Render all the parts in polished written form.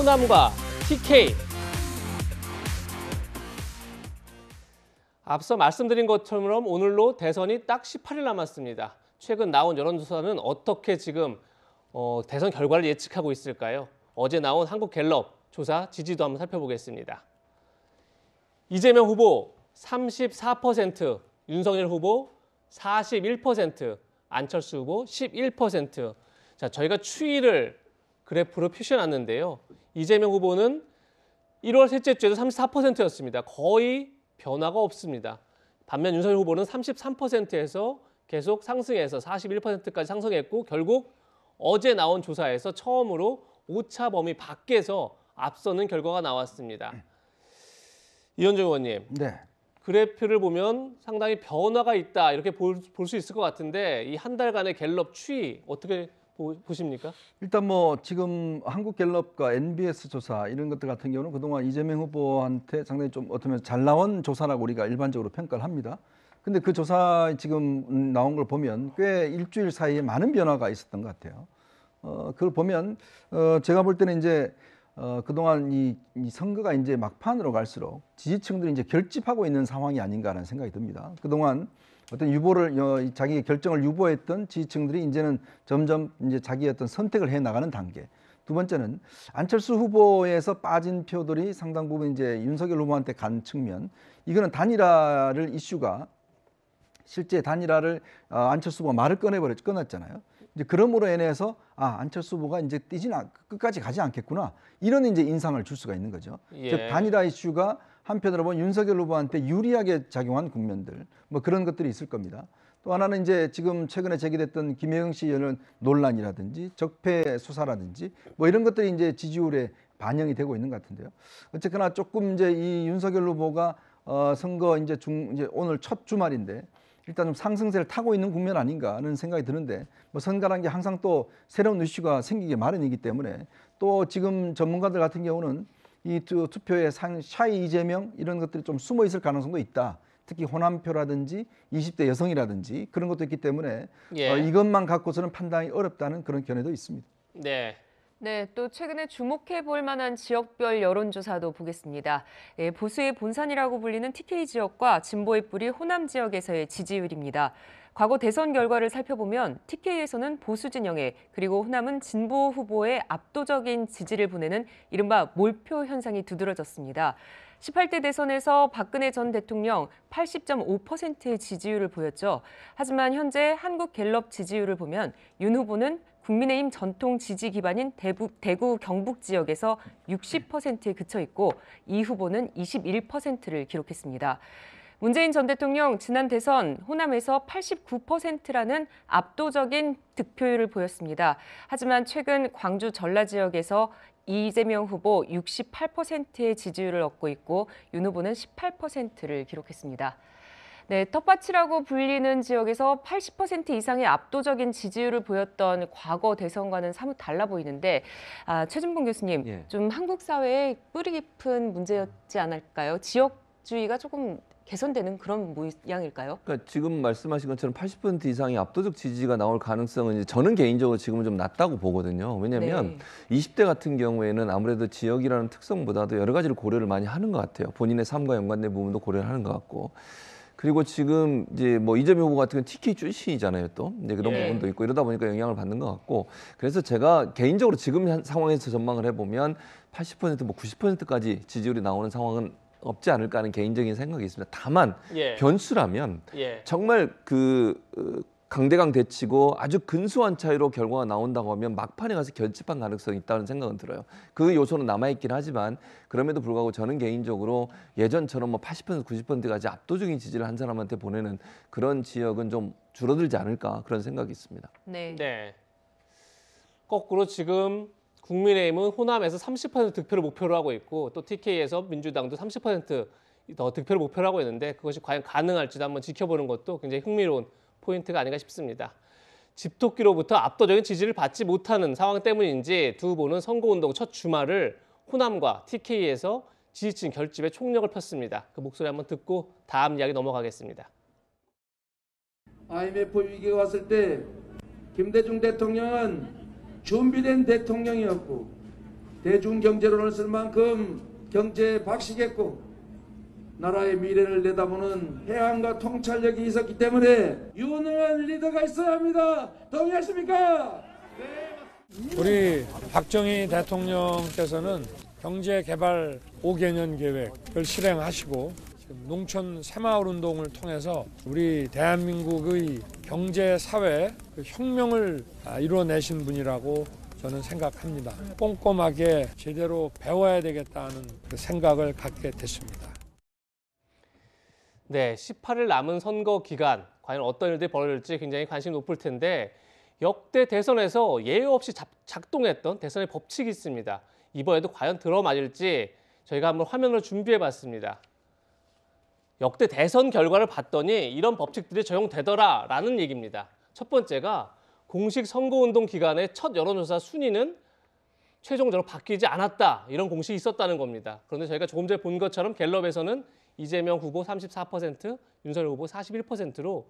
호남과 TK. 앞서 말씀드린 것처럼 오늘로 대선이 딱 18일 남았습니다. 최근 나온 여론조사는 어떻게 지금 대선 결과를 예측하고 있을까요? 어제 나온 한국갤럽 조사 지지도 한번 살펴보겠습니다. 이재명 후보 34%, 윤석열 후보 41%, 안철수 후보 11%. 자, 저희가 추이를 그래프로 표시해놨는데요. 이재명 후보는 1월 셋째 주에도 34%였습니다. 거의 변화가 없습니다. 반면 윤석열 후보는 33%에서 계속 상승해서 41%까지 상승했고 결국 어제 나온 조사에서 처음으로 오차 범위 밖에서 앞서는 결과가 나왔습니다. 이현정 의원님, 네. 그래프를 보면 상당히 변화가 있다 이렇게 볼 수 있을 것 같은데 이 한 달간의 갤럽 추이 어떻게 보십니까? 일단 뭐 지금 한국갤럽과 NBS 조사 이런 것들 같은 경우는 그동안 이재명 후보한테 상당히 좀 어쩌면 잘 나온 조사라고 우리가 일반적으로 평가를 합니다. 근데 그 조사 지금 나온 걸 보면 꽤 일주일 사이에 많은 변화가 있었던 것 같아요. 그걸 보면 제가 볼 때는 이제 그동안 이 선거가 이제 막판으로 갈수록 지지층들이 이제 결집하고 있는 상황이 아닌가라는 생각이 듭니다. 그동안 어떤 유보를 자기의 결정을 유보했던 지지층들이 이제는 점점 이제 자기의 어떤 선택을 해 나가는 단계. 두 번째는 안철수 후보에서 빠진 표들이 상당 부분 이제 윤석열 후보한테 간 측면. 이거는 단일화를 이슈가 실제 단일화를 안철수 후보가 말을 끊었잖아요. 이제 그러므로 인해서 안철수 후보가 이제 끝까지 가지 않겠구나 이런 이제 인상을 줄 수가 있는 거죠. 예. 즉 단일화 이슈가 한편으로 보면 윤석열 후보한테 유리하게 작용한 국면들 뭐 그런 것들이 있을 겁니다. 또 하나는 이제 지금 최근에 제기됐던 김혜영 씨 논란이라든지 적폐 수사라든지 뭐 이런 것들이 이제 지지율에 반영이 되고 있는 것 같은데요. 어쨌거나 조금 이제 이 윤석열 후보가 선거 이제 오늘 첫 주말인데. 일단 좀 상승세를 타고 있는 국면 아닌가 하는 생각이 드는데 뭐 선거라는 게 항상 또 새로운 이슈가 생기기 마련이기 때문에 또 지금 전문가들 같은 경우는 이 투표에 샤이 이재명 이런 것들이 좀 숨어 있을 가능성도 있다. 특히 호남표라든지 20대 여성이라든지 그런 것도 있기 때문에 예. 이것만 갖고서는 판단이 어렵다는 그런 견해도 있습니다. 네. 네, 또 최근에 주목해 볼 만한 지역별 여론조사도 보겠습니다. 네, 보수의 본산이라고 불리는 TK 지역과 진보의 뿌리 호남 지역에서의 지지율입니다. 과거 대선 결과를 살펴보면 TK에서는 보수 진영에 그리고 호남은 진보 후보에 압도적인 지지를 보내는 이른바 몰표 현상이 두드러졌습니다. 18대 대선에서 박근혜 전 대통령 80.5%의 지지율을 보였죠. 하지만 현재 한국갤럽 지지율을 보면 윤 후보는 국민의힘 전통 지지 기반인 대구 경북 지역에서 60%에 그쳐 있고 이 후보는 21%를 기록했습니다. 문재인 전 대통령 지난 대선 호남에서 89%라는 압도적인 득표율을 보였습니다. 하지만 최근 광주 전라 지역에서 이재명 후보 68%의 지지율을 얻고 있고 윤 후보는 18%를 기록했습니다. 네, 텃밭이라고 불리는 지역에서 80% 이상의 압도적인 지지율을 보였던 과거 대선과는 사뭇 달라 보이는데 최준봉 교수님, 예. 좀 한국 사회의 뿌리 깊은 문제였지 않을까요? 지역주의가 조금 개선되는 그런 모양일까요? 그러니까 지금 말씀하신 것처럼 80% 이상의 압도적 지지가 나올 가능성은 이제 저는 개인적으로 지금은 좀 낮다고 보거든요. 왜냐하면 20대 같은 경우에는 아무래도 지역이라는 특성보다도 여러 가지를 고려를 많이 하는 것 같아요. 본인의 삶과 연관된 부분도 고려를 하는 것 같고. 그리고 지금 이제 뭐 이재명 후보 같은 경우는 TK 출신이잖아요, 또 이제 그런 부분도 있고 이러다 보니까 영향을 받는 것 같고 그래서 제가 개인적으로 지금 상황에서 전망을 해보면 80% 뭐 90%까지 지지율이 나오는 상황은 없지 않을까 하는 개인적인 생각이 있습니다. 다만 변수라면 정말 강대강 대치고 아주 근소한 차이로 결과가 나온다고 하면 막판에 가서 결집한 가능성이 있다는 생각은 들어요. 그 요소는 남아있긴 하지만 그럼에도 불구하고 저는 개인적으로 예전처럼 뭐 80% 90%까지 압도적인 지지를 한 사람한테 보내는 그런 지역은 좀 줄어들지 않을까 그런 생각이 있습니다. 네. 거꾸로 지금 국민의힘은 호남에서 30% 득표를 목표로 하고 있고 또 TK에서 민주당도 30%더 득표를 목표로 하고 있는데 그것이 과연 가능할지도 한번 지켜보는 것도 굉장히 흥미로운 포인트가 아닌가 싶습니다. 집토끼로부터 압도적인 지지를 받지 못하는 상황 때문인지 두 후보는 선거운동 첫 주말을 호남과 TK에서 지지층 결집에 총력을 폈습니다. 그 목소리 한번 듣고 다음 이야기 넘어가겠습니다. IMF 위기가 왔을 때 김대중 대통령은 준비된 대통령이었고 대중경제론을 쓸 만큼 경제에 박식했고 나라의 미래를 내다보는 해안과 통찰력이 있었기 때문에 유능한 리더가 있어야 합니다. 동의하십니까? 우리 박정희 대통령께서는 경제개발 5개년 계획을 실행하시고 지금 농촌 새마을 운동을 통해서 우리 대한민국의 경제 사회 혁명을 이루어내신 분이라고 저는 생각합니다. 꼼꼼하게 제대로 배워야 되겠다는 그 생각을 갖게 됐습니다. 네, 18일 남은 선거 기간 과연 어떤 일들이 벌어질지 굉장히 관심이 높을 텐데 역대 대선에서 예외 없이 작동했던 대선의 법칙이 있습니다. 이번에도 과연 들어맞을지 저희가 한번 화면을 준비해봤습니다. 역대 대선 결과를 봤더니 이런 법칙들이 적용되더라라는 얘기입니다. 첫 번째가 공식 선거운동 기간의 첫 여론조사 순위는 최종적으로 바뀌지 않았다. 이런 공식이 있었다는 겁니다. 그런데 저희가 조금 전에 본 것처럼 갤럽에서는 이재명 후보 34%, 윤석열 후보 41%로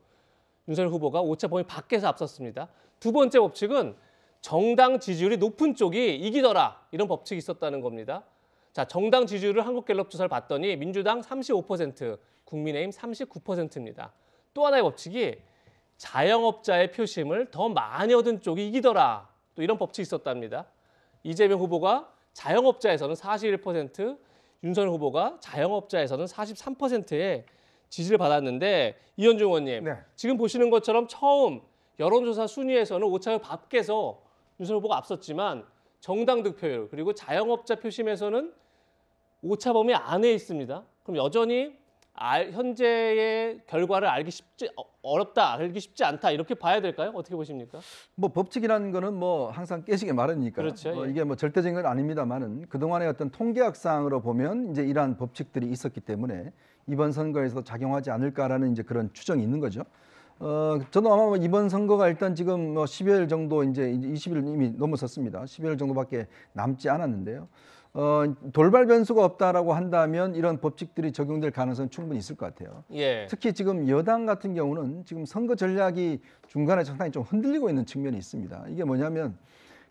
윤석열 후보가 오차 범위 밖에서 앞섰습니다. 두 번째 법칙은 정당 지지율이 높은 쪽이 이기더라. 이런 법칙이 있었다는 겁니다. 자, 정당 지지율을 한국갤럽 조사를 봤더니 민주당 35%, 국민의힘 39%입니다. 또 하나의 법칙이 자영업자의 표심을 더 많이 얻은 쪽이 이기더라. 또 이런 법칙이 있었답니다. 이재명 후보가 자영업자에서는 41%, 윤석열 후보가 자영업자에서는 43%의 지지를 받았는데 이현중 의원님, 네. 지금 보시는 것처럼 처음 여론조사 순위에서는 오차범위 밖에서 윤석열 후보가 앞섰지만 정당 득표율 그리고 자영업자 표심에서는 오차범위 안에 있습니다. 그럼 여전히 현재의 결과를 알기 어렵다, 알기 쉽지 않다 이렇게 봐야 될까요? 어떻게 보십니까? 뭐 법칙이라는 거는 뭐 항상 깨지기 마련이니까 그렇죠, 예. 이게 뭐 절대적인 건 아닙니다만은 그동안의 어떤 통계학상으로 보면 이제 이러한 법칙들이 있었기 때문에 이번 선거에서 작용하지 않을까라는 이제 그런 추정이 있는 거죠. 저도 아마 이번 선거가 일단 지금 10여일 정도 이제 20일 이미 넘어섰습니다. 10여일 정도밖에 남지 않았는데요. 돌발 변수가 없다라고 한다면 이런 법칙들이 적용될 가능성은 충분히 있을 것 같아요. 예. 특히 지금 여당 같은 경우는 지금 선거 전략이 중간에 상당히 좀 흔들리고 있는 측면이 있습니다. 이게 뭐냐면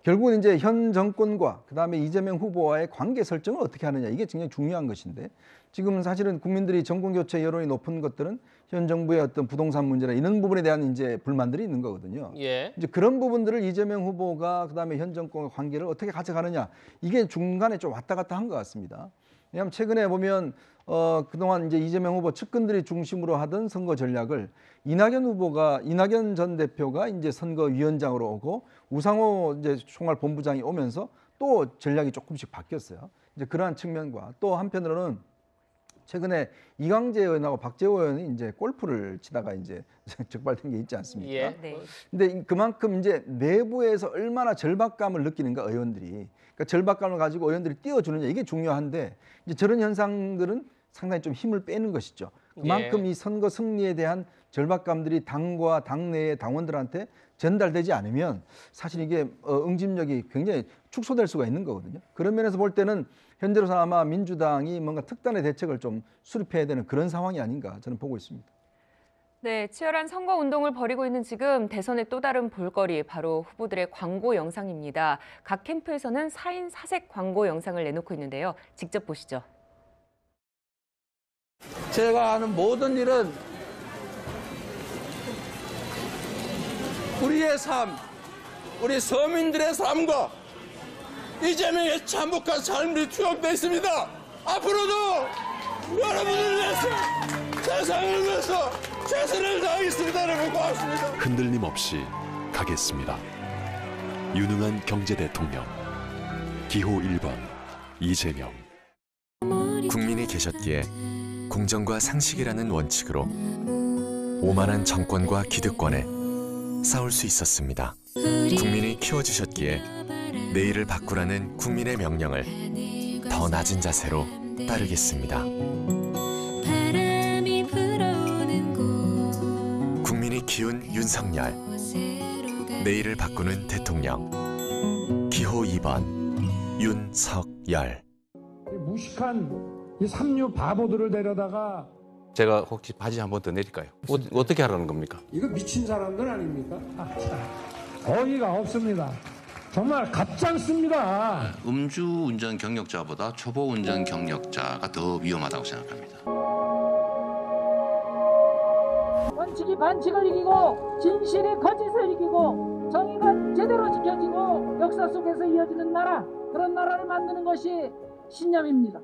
결국은 이제 현 정권과 그다음에 이재명 후보와의 관계 설정을 어떻게 하느냐 이게 굉장히 중요한 것인데 지금 사실은 국민들이 정권 교체 여론이 높은 것들은 현 정부의 어떤 부동산 문제나 이런 부분에 대한 이제 불만들이 있는 거거든요. 예. 이제 그런 부분들을 이재명 후보가 그다음에 현 정권과 관계를 어떻게 가져가느냐 이게 중간에 좀 왔다 갔다 한 것 같습니다. 왜냐하면 최근에 보면 그동안 이제 이재명 후보 측근들이 중심으로 하던 선거 전략을 이낙연 전 대표가 이제 선거위원장으로 오고 우상호 이제 총괄본부장이 오면서 또 전략이 조금씩 바뀌었어요. 이제 그러한 측면과 또 한편으로는 최근에 이광재 의원하고 박재호 의원이 이제 골프를 치다가 이제 적발된 게 있지 않습니까? 예. 네. 근데 그만큼 이제 내부에서 얼마나 절박감을 느끼는가 의원들이 그러니까 절박감을 가지고 의원들이 띄워주느냐 이게 중요한데 이제 저런 현상들은 상당히 좀 힘을 빼는 것이죠. 그만큼 예. 이 선거 승리에 대한 절박감들이 당과 당내의 당원들한테 전달되지 않으면 사실 이게 응집력이 굉장히 축소될 수가 있는 거거든요. 그런 면에서 볼 때는 현재로서 아마 민주당이 뭔가 특단의 대책을 좀 수립해야 되는 그런 상황이 아닌가 저는 보고 있습니다. 네, 치열한 선거 운동을 벌이고 있는 지금 대선의 또 다른 볼거리 바로 후보들의 광고 영상입니다. 각 캠프에서는 4인 4색 광고 영상을 내놓고 있는데요. 직접 보시죠. 제가 하는 모든 일은 우리의 삶, 우리 서민들의 삶과 이재명의 참혹한 삶이 투영되어 있습니다. 앞으로도 여러분을 위해서 세상을 위해서 최선을 다하겠습니다. 여러분 고맙습니다. 흔들림 없이 가겠습니다. 유능한 경제 대통령 기호 1번 이재명. 국민이 계셨기에 공정과 상식이라는 원칙으로 오만한 정권과 기득권에 싸울 수 있었습니다. 국민이 키워주셨기에 내일을 바꾸라는 국민의 명령을 더 낮은 자세로 따르겠습니다. 국민이 키운 윤석열, 내일을 바꾸는 대통령 기호 2번 윤석열. 무식한 이 삼류 바보들을 데려다가 제가 혹시 바지 한 번 더 내릴까요? 어떻게 하라는 겁니까? 이거 미친 사람들 아닙니까? 어이가 없습니다. 정말 갑작습니다. 음주운전 경력자보다 초보운전 경력자가 더 위험하다고 생각합니다. 원칙이 반칙을 이기고 진실이 거짓을 이기고 정의가 제대로 지켜지고 역사 속에서 이어지는 나라, 그런 나라를 만드는 것이 신념입니다.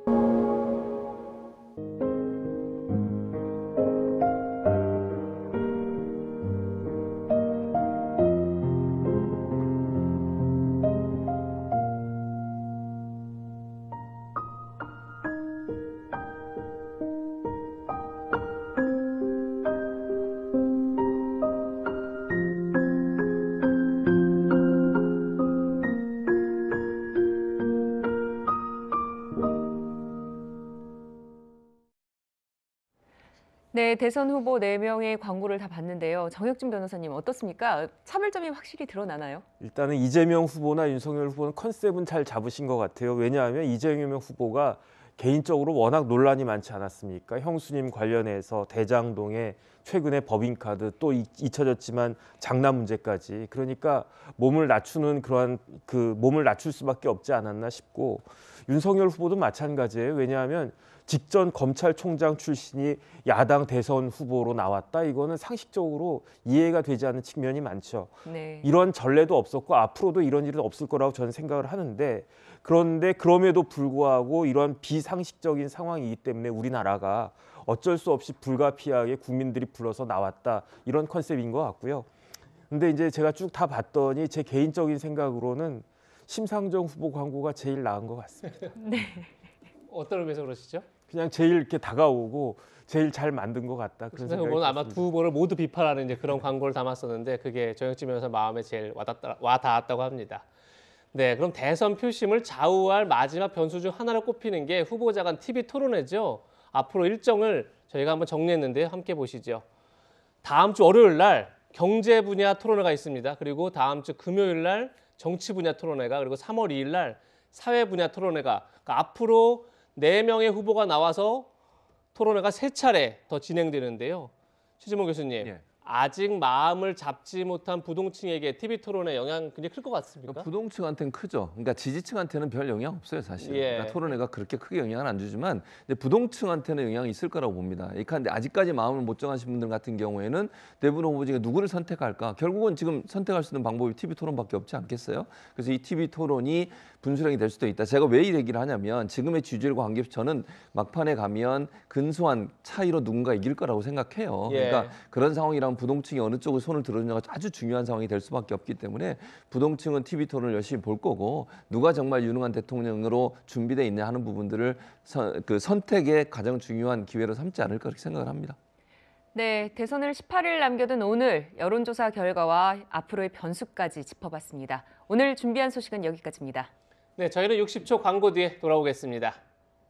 네, 대선 후보 4명의 광고를 다 봤는데요. 정혁진 변호사님 어떻습니까? 차별점이 확실히 드러나나요? 일단은 이재명 후보나 윤석열 후보는 컨셉은 잘 잡으신 것 같아요. 왜냐하면 이재명 후보가 개인적으로 워낙 논란이 많지 않았습니까? 형수님 관련해서 대장동에 최근에 법인카드 또 잊혀졌지만 장난 문제까지. 그러니까 몸을 낮추는 그러한 몸을 낮출 수밖에 없지 않았나 싶고, 윤석열 후보도 마찬가지예요. 왜냐하면 직전 검찰총장 출신이 야당 대선 후보로 나왔다. 이거는 상식적으로 이해가 되지 않는 측면이 많죠. 네. 이런 전례도 없었고 앞으로도 이런 일은 없을 거라고 저는 생각을 하는데, 그런데 그럼에도 불구하고 이런 비상식적인 상황이기 때문에 우리나라가 어쩔 수 없이 불가피하게 국민들이 불러서 나왔다. 이런 컨셉인 것 같고요. 근데 이제 제가 쭉 다 봤더니 제 개인적인 생각으로는 심상정 후보 광고가 제일 나은 것 같습니다. 네. 어떤 의미에서 그러시죠? 그냥 제일 이렇게 다가오고 제일 잘 만든 것 같다. 그런 생각이 후보는 아마 들었습니다. 두 후보를 모두 비판하는 이제 그런 광고를 담았었는데 그게 정혁진 변호사 마음에 제일 와닿았다고 합니다. 네, 그럼 대선 표심을 좌우할 마지막 변수 중 하나를 꼽히는 게 후보자 간 TV 토론회죠. 앞으로 일정을 저희가 한번 정리했는데요. 함께 보시죠. 다음 주 월요일 날 경제 분야 토론회가 있습니다. 그리고 다음 주 금요일 날 정치 분야 토론회가, 그리고 3월 2일 날 사회 분야 토론회가, 그러니까 앞으로 4명의 후보가 나와서 토론회가 3차례 더 진행되는데요. 최진봉 교수님, 예. 아직 마음을 잡지 못한 부동층에게 TV 토론회 영향 굉장히 클 것 같습니까? 부동층한테는 크죠. 그러니까 지지층한테는 별 영향 없어요, 사실. 예. 그러니까 토론회가 그렇게 크게 영향을 안 주지만 이제 부동층한테는 영향이 있을 거라고 봅니다. 그런데 아직까지 마음을 못 정하신 분들 같은 경우에는 대부분 후보 중에 누구를 선택할까? 결국은 지금 선택할 수 있는 방법이 TV 토론밖에 없지 않겠어요? 그래서 이 TV 토론이 분수령이 될 수도 있다. 제가 왜 이 얘기를 하냐면 지금의 지지율과 관계없이 저는 막판에 가면 근소한 차이로 누군가 이길 거라고 생각해요. 예. 그러니까 그런 상황이라면 부동층이 어느 쪽을 손을 들어주냐가 아주 중요한 상황이 될 수밖에 없기 때문에 부동층은 TV 토론을 열심히 볼 거고, 누가 정말 유능한 대통령으로 준비되어 있냐 하는 부분들을 선택의 가장 중요한 기회로 삼지 않을까 그렇게 생각을 합니다. 네, 대선을 18일 남겨둔 오늘 여론조사 결과와 앞으로의 변수까지 짚어봤습니다. 오늘 준비한 소식은 여기까지입니다. 네, 저희는 60초 광고 뒤에 돌아오겠습니다.